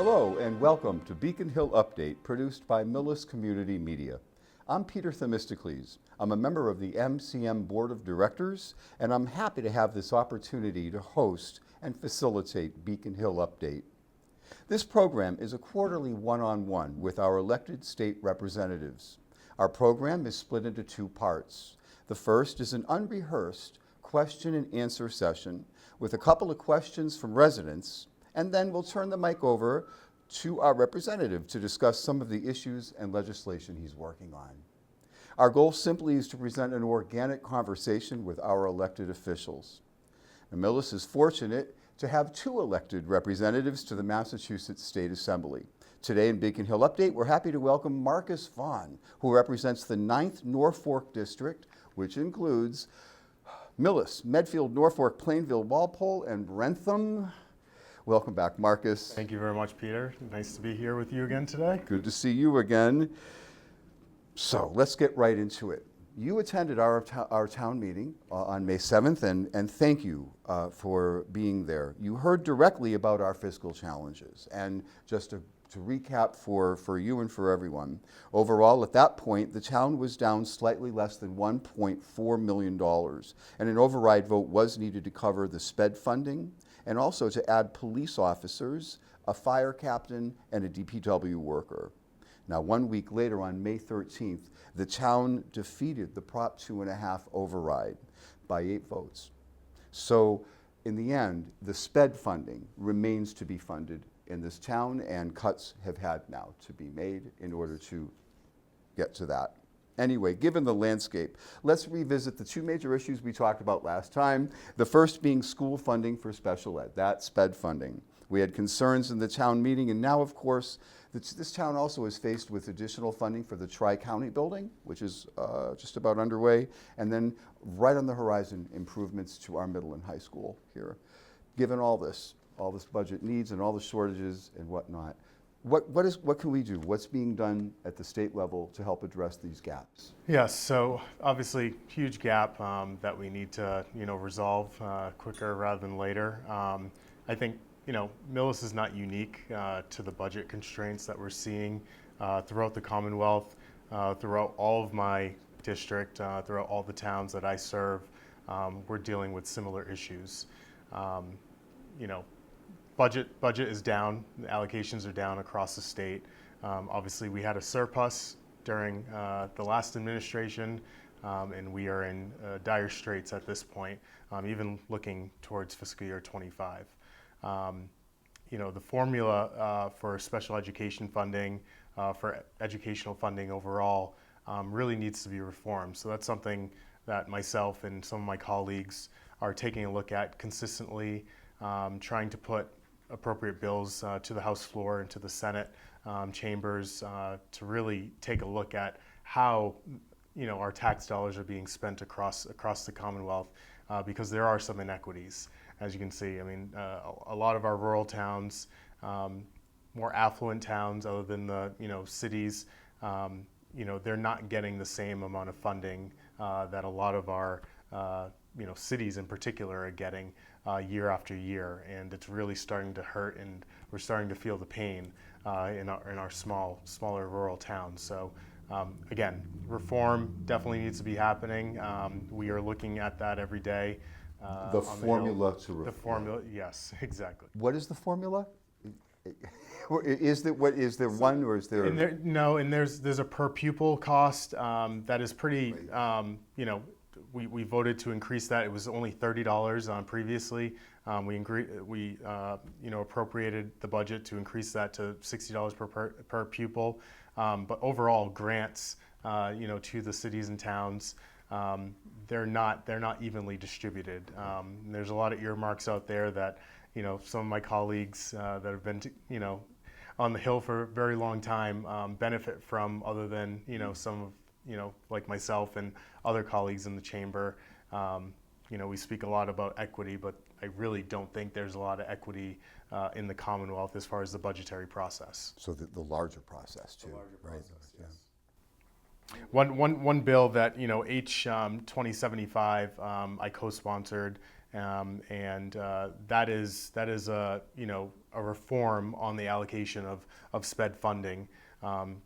Hello and welcome to Beacon Hill Update, produced by Millis Community Media. I'm Peter Themistocles. I'm a member of the MCM Board of Directors, and I'm happy to have this opportunity to host and facilitate Beacon Hill Update. This program is a quarterly one-on-one with our elected state representatives. Our program is split into two parts. The first is an unrehearsed question and answer session with a couple of questions from residents, and then we'll turn the mic over to our representative to discuss some of the issues and legislation he's working on. Our goal simply is to present an organic conversation with our elected officials. And Millis is fortunate to have two elected representatives to the Massachusetts State Assembly. Today in Beacon Hill Update, we're happy to welcome Marcus Vaughn, who represents the 9th Norfolk District, which includes Millis, Medfield, Norfolk, Plainville, Walpole, and Brentham. Welcome back, Marcus. Thank you very much, Peter. Nice to be here with you again today. Good to see you again. So let's get right into it. You attended our town meeting on May 7th, and thank you for being there. You heard directly about our fiscal challenges, and just to recap for you and for everyone, overall at that point the town was down slightly less than $1.4 million, and an override vote was needed to cover the SPED funding and also to add police officers, a fire captain, and a DPW worker. Now, 1 week later, on May 13th, the town defeated the Prop 2.5 override by 8 votes. So, in the end, the SPED funding remains to be funded in this town, and cuts have had now to be made in order to get to that. Anyway, given the landscape, let's revisit the two major issues we talked about last time. The first being school funding for special ed, that SPED funding. We had concerns in the town meeting, and now, of course, this town also is faced with additional funding for the Tri-County building, which is just about underway, and then right on the horizon, improvements to our middle and high school here. Given all this budget needs and all the shortages and whatnot, what can we do? What's being done at the state level to help address these gaps? Yes, so obviously huge gap that we need to resolve quicker rather than later. I think Millis is not unique to the budget constraints that we're seeing throughout the Commonwealth, throughout all of my district, throughout all the towns that I serve. We're dealing with similar issues. Budget is down, the allocations are down across the state. Obviously we had a surplus during the last administration, and we are in dire straits at this point, even looking towards fiscal year 25. The formula for special education funding, for educational funding overall, really needs to be reformed. So that's something that myself and some of my colleagues are taking a look at consistently, trying to put appropriate bills to the House floor and to the Senate chambers to really take a look at how our tax dollars are being spent across the Commonwealth, because there are some inequities, as you can see. I mean, a lot of our rural towns, more affluent towns, other than the cities, they're not getting the same amount of funding that a lot of our cities in particular are getting year after year, and it's really starting to hurt, and we're starting to feel the pain in our smaller rural towns. So again, reform definitely needs to be happening. We are looking at that every day. The formula to reform. The formula, yes, exactly. What is the formula? Is there one, or is there? No, and there's a per pupil cost that is pretty. We voted to increase that. It was only $30 previously. We appropriated the budget to increase that to $60 per pupil. But overall, grants to the cities and towns, they're not evenly distributed. There's a lot of earmarks out there that some of my colleagues that have been on the Hill for a very long time benefit from, other than some of like myself and other colleagues in the chamber. We speak a lot about equity, but I really don't think there's a lot of equity in the Commonwealth as far as the budgetary process. So the larger process too, the larger right? Process, yes. One bill that, H 2075, I co-sponsored, and that is a reform on the allocation of SPED funding,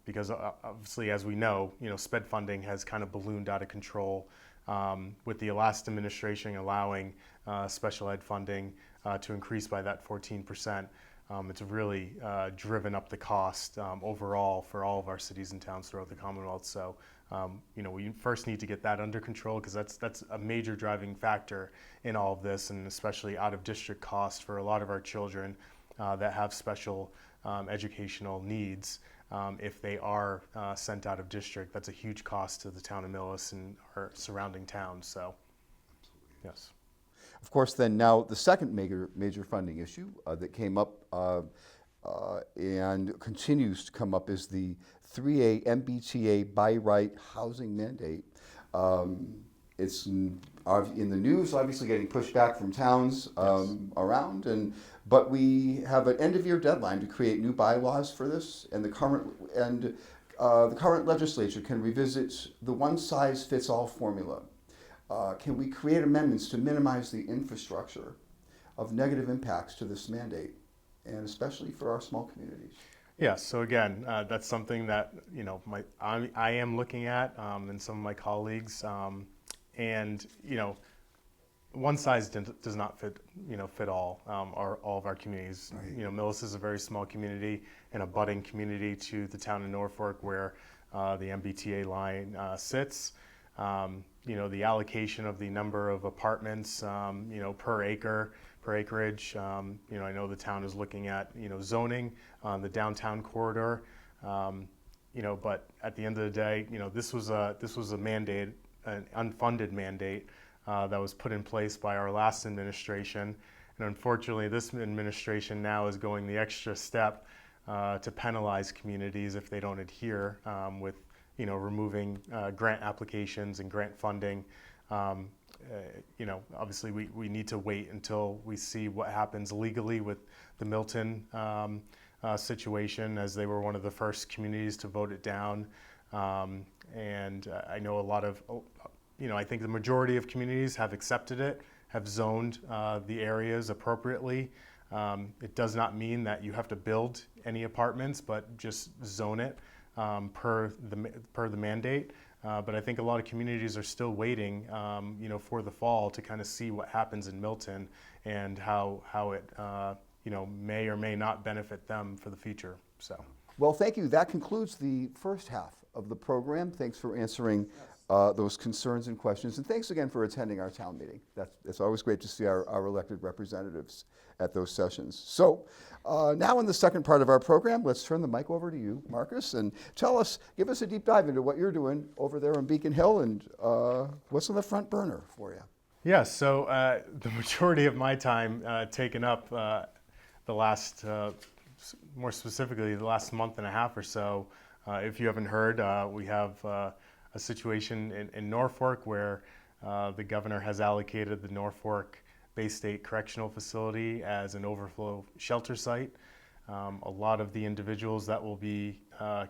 because obviously, as we know, SPED funding has kind of ballooned out of control, with the last administration allowing special ed funding to increase by that 14%. It's really driven up the cost overall for all of our cities and towns throughout the Commonwealth. So, we first need to get that under control, because that's a major driving factor in all of this, and especially out of district cost for a lot of our children that have special educational needs. If they are sent out of district, that's a huge cost to the town of Millis and our surrounding towns. So, yes. Of course, then now the second major funding issue that came up and continues to come up is the 3A MBTA by right housing mandate. It's in the news, obviously getting pushed back from towns around, but we have an end-of-year deadline to create new bylaws for this, and the current legislature can revisit the one-size-fits-all formula. Can we create amendments to minimize the infrastructure of negative impacts to this mandate, and especially for our small communities? Yeah, so again, that's something that I am looking at, and some of my colleagues, and one size does not fit all of our communities. Right. Millis is a very small community and a budding community to the town of Norfolk, where the MBTA line sits. The allocation of the number of apartments, per acreage. I know the town is looking at, zoning on the downtown corridor. But at the end of the day, this was a mandate, an unfunded mandate that was put in place by our last administration. And unfortunately, this administration now is going the extra step to penalize communities if they don't adhere, with removing grant applications and grant funding. Obviously we need to wait until we see what happens legally with the Milton situation, as they were one of the first communities to vote it down. And I know a lot of, I think the majority of communities have accepted it, have zoned the areas appropriately. It does not mean that you have to build any apartments, but just zone it per the mandate. But I think a lot of communities are still waiting, for the fall to kind of see what happens in Milton and how it, may or may not benefit them for the future. So. Well, thank you. That concludes the first half of the program. Thanks for answering those concerns and questions, and thanks again for attending our town meeting. It's always great to see our elected representatives at those sessions. So now in the second part of our program, let's turn the mic over to you, Marcus, and give us a deep dive into what you're doing over there on Beacon Hill, and what's on the front burner for you. Yeah, so the majority of my time taken up the last, more specifically, the last month and a half or so. If you haven't heard, we have a situation in Norfolk where the governor has allocated the Norfolk Bay State Correctional Facility as an overflow shelter site. A lot of the individuals that will be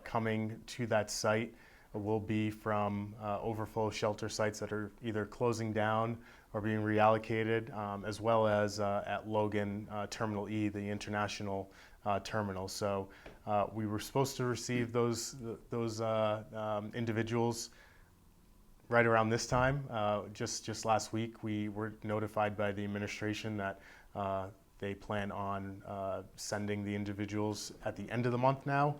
coming to that site will be from overflow shelter sites that are either closing down or being reallocated, as well as at Logan Terminal E, the international terminal. So we were supposed to receive those individuals right around this time. Just last week, we were notified by the administration that they plan on sending the individuals at the end of the month now.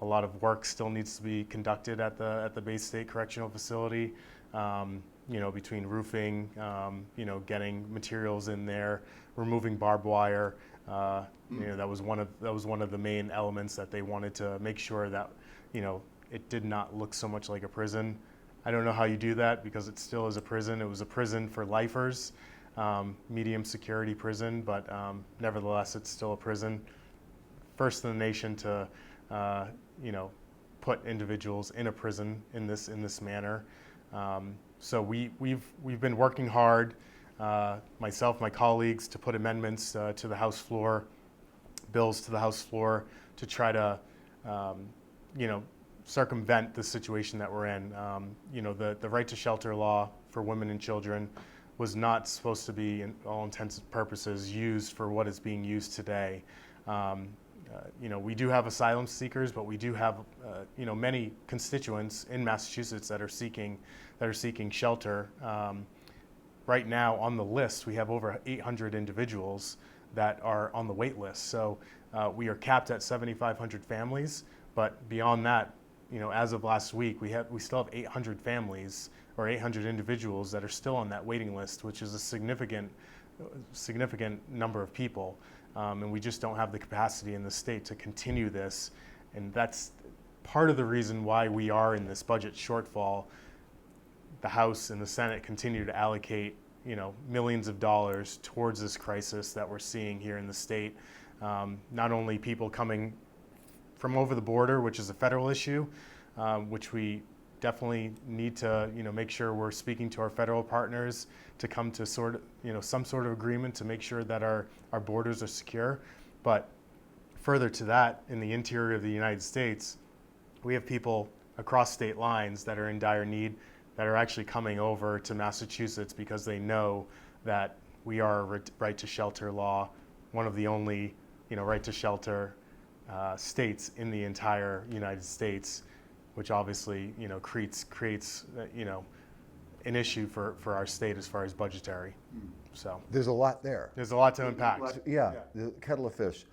A lot of work still needs to be conducted at the Bay State Correctional Facility, between roofing, getting materials in there, removing barbed wire. That was one of the main elements that they wanted to make sure that, it did not look so much like a prison. I don't know how you do that, because it still is a prison. It was a prison for lifers, medium security prison, but nevertheless, it's still a prison. First in the nation to, put individuals in a prison in this manner. So we've been working hard, myself, my colleagues, to put amendments to the House floor, bills to the House floor, to try to, circumvent the situation that we're in. The right to shelter law for women and children was not supposed to be, in all intents and purposes, used for what is being used today. We do have asylum seekers, but we do have many constituents in Massachusetts that are seeking shelter. Right now on the list, we have over 800 individuals that are on the wait list. So we are capped at 7,500 families, but beyond that, as of last week, we still have 800 families or 800 individuals that are still on that waiting list, which is a significant number of people. And we just don't have the capacity in the state to continue this. And that's part of the reason why we are in this budget shortfall. The House and the Senate continue to allocate, millions of dollars towards this crisis that we're seeing here in the state. Not only people coming from over the border, which is a federal issue, which we definitely need to, make sure we're speaking to our federal partners to come to some sort of agreement to make sure that our borders are secure. But further to that, in the interior of the United States, we have people across state lines that are in dire need, that are actually coming over to Massachusetts because they know that we are a right to shelter law, one of the only, right to shelter states in the entire United States, which obviously, creates an issue for our state as far as budgetary. So There's a lot there. there's a lot to unpack. Yeah, the kettle of fish.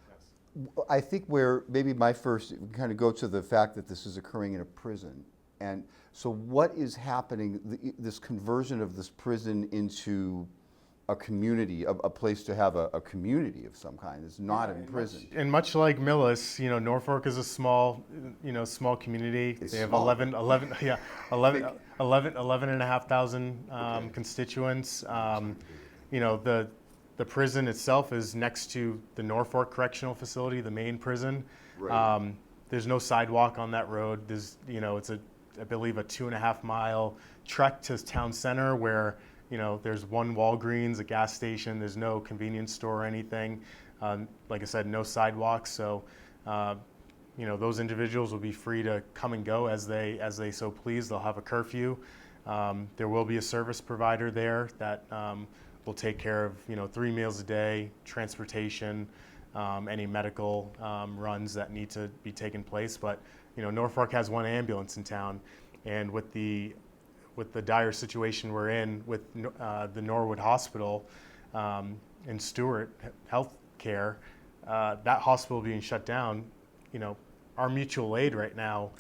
I think where maybe my first kind of go to the fact that this is occurring in a prison. And so what is happening, this conversion of this prison into a community, a place to have a community of some kind, is not in prison. And much like Millis, Norfolk is a small community. It's They have small. 11 and a half thousand constituents. The prison itself is next to the Norfolk Correctional Facility, the main prison. Right. There's no sidewalk on that road. There's, it's I believe a 2.5 mile trek to town center where, there's one Walgreens, a gas station. There's no convenience store or anything. Like I said, no sidewalks. So, those individuals will be free to come and go as they so please. They'll have a curfew. There will be a service provider there that will take care of 3 meals a day, transportation, any medical runs that need to be taken place. But Norfolk has one ambulance in town, and with the dire situation we're in with the Norwood Hospital and Stewart Health Care, that hospital being shut down, our mutual aid right now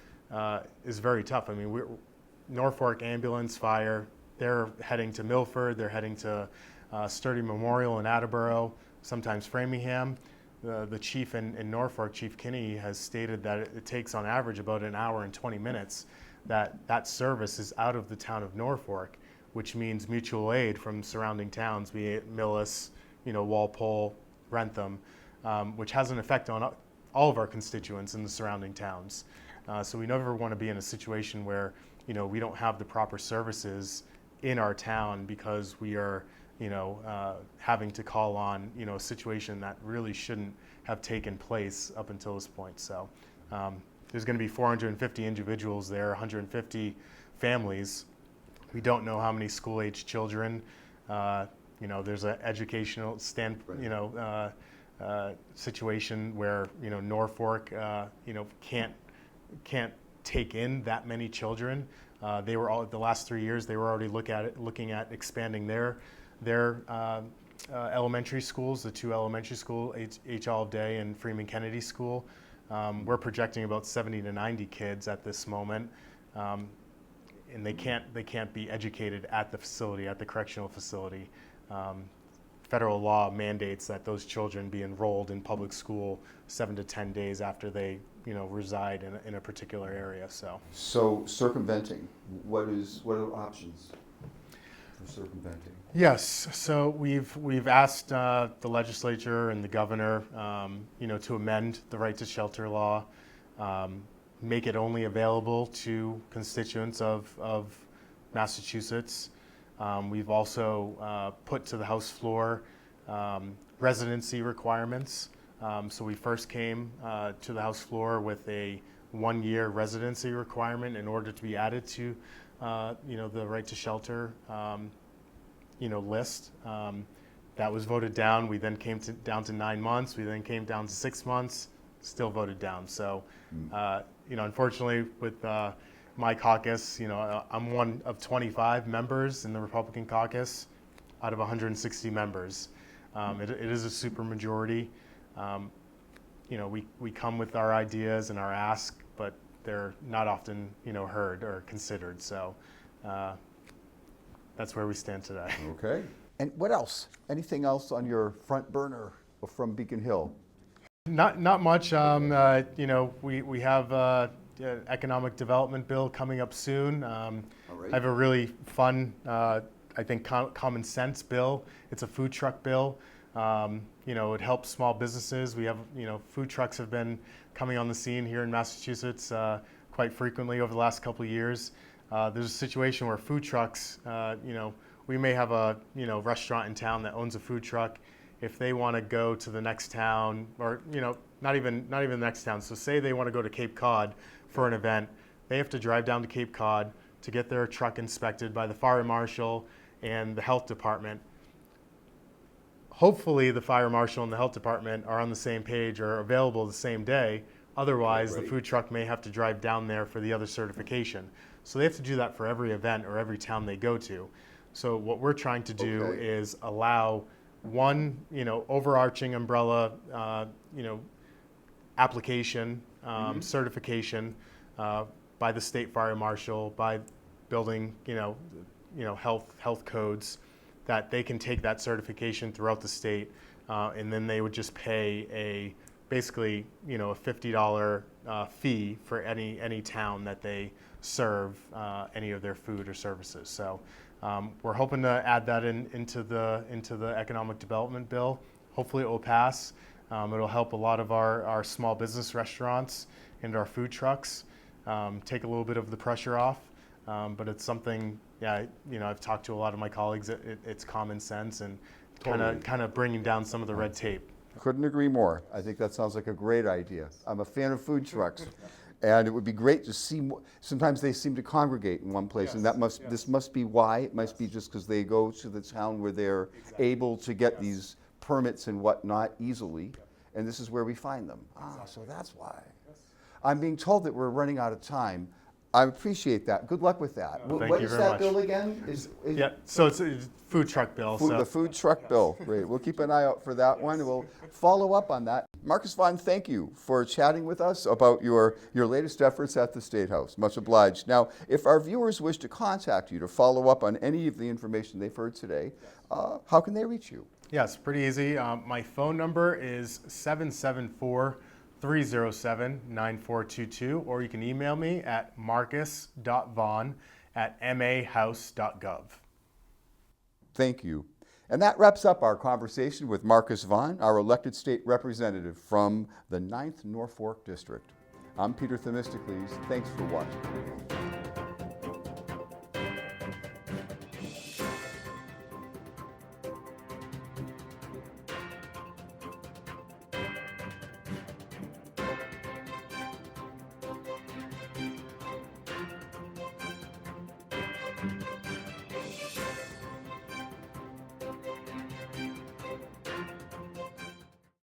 is very tough. I mean, Norfolk Ambulance Fire, they're heading to Milford, they're heading to Sturdy Memorial in Attleboro, sometimes Framingham. The chief in Norfolk, Chief Kinney, has stated that it takes on average about an hour and 20 minutes that service is out of the town of Norfolk, which means mutual aid from surrounding towns, be it Millis, Walpole, Rentham, which has an effect on all of our constituents in the surrounding towns. So we never want to be in a situation where we don't have the proper services in our town because we are having to call on a situation that really shouldn't have taken place up until this point. So there's going to be 450 individuals there, 150 families. We don't know how many school-age children. There's an educational situation where Norfolk can't take in that many children. They were all the last 3 years. They were already looking at expanding their elementary schools, the 2 elementary schools, H. Olive Day and Freeman Kennedy School. We're projecting about 70 to 90 kids at this moment, and they can't be educated at the facility, at the correctional facility. Federal law mandates that those children be enrolled in public school 7 to 10 days after they reside in a particular area. So circumventing, what are options for circumventing? Yes, so we've asked the legislature and the governor, to amend the right to shelter law, make it only available to constituents of Massachusetts. We've also put to the House floor residency requirements. So we first came to the House floor with a 1-year residency requirement in order to be added to, the right to shelter, list. That was voted down. We then came down to 9 months. We then came down to 6 months. Still voted down. So, unfortunately, with my caucus, I'm one of 25 members in the Republican caucus out of 160 members. It is a super majority. We come with our ideas and our ask, but they're not often, heard or considered. So that's where we stand today. Okay. And what else? Anything else on your front burner from Beacon Hill? Not much. We have an economic development bill coming up soon. I have a really fun, I think, common sense bill. It's a food truck bill. It helps small businesses. We have, food trucks have been coming on the scene here in Massachusetts quite frequently over the last couple of years. There's a situation where food trucks, we may have a, restaurant in town that owns a food truck. If they want to go to the next town, or, not even the next town. So say they want to go to Cape Cod for an event, they have to drive down to Cape Cod to get their truck inspected by the fire marshal and the health department. Hopefully the fire marshal and the health department are on the same page or available the same day. Otherwise, the food truck may have to drive down there for the other certification. So they have to do that for every event or every town they go to. So what we're trying to do is allow one, overarching umbrella, application, certification by the state fire marshal, by building, health codes, that they can take that certification throughout the state, and then they would just pay basically a $50 fee for any town that they serve any of their food or services. So we're hoping to add that into the economic development bill. Hopefully it will pass. It'll help a lot of our small business restaurants and our food trucks, take a little bit of the pressure off. But it's something, I've talked to a lot of my colleagues. It's common sense and kind of bringing down some of the red tape. Couldn't agree more. I think that sounds like a great idea. I'm a fan of food trucks. And it would be great to see more. Sometimes they seem to congregate in one place, and this must be why. It must be just because they go to the town where they're able to get these permits and whatnot easily, and this is where we find them. So that's why. I'm being told that we're running out of time. I appreciate that. Good luck with that. Thank What you is very that much. bill again? So it's a food truck bill. The food truck bill. Great. We'll keep an eye out for that one. We'll follow up on that. Marcus Vaughn, thank you for chatting with us about your latest efforts at the State House. Much obliged. Now, if our viewers wish to contact you to follow up on any of the information they've heard today, how can they reach you? Yes, pretty easy. My phone number is 774-307-9422, or you can email me at marcus.vaughn@mahouse.gov. Thank you. And that wraps up our conversation with Marcus Vaughn, our elected state representative from the 9th Norfolk District. I'm Peter Themistocles. Thanks for watching.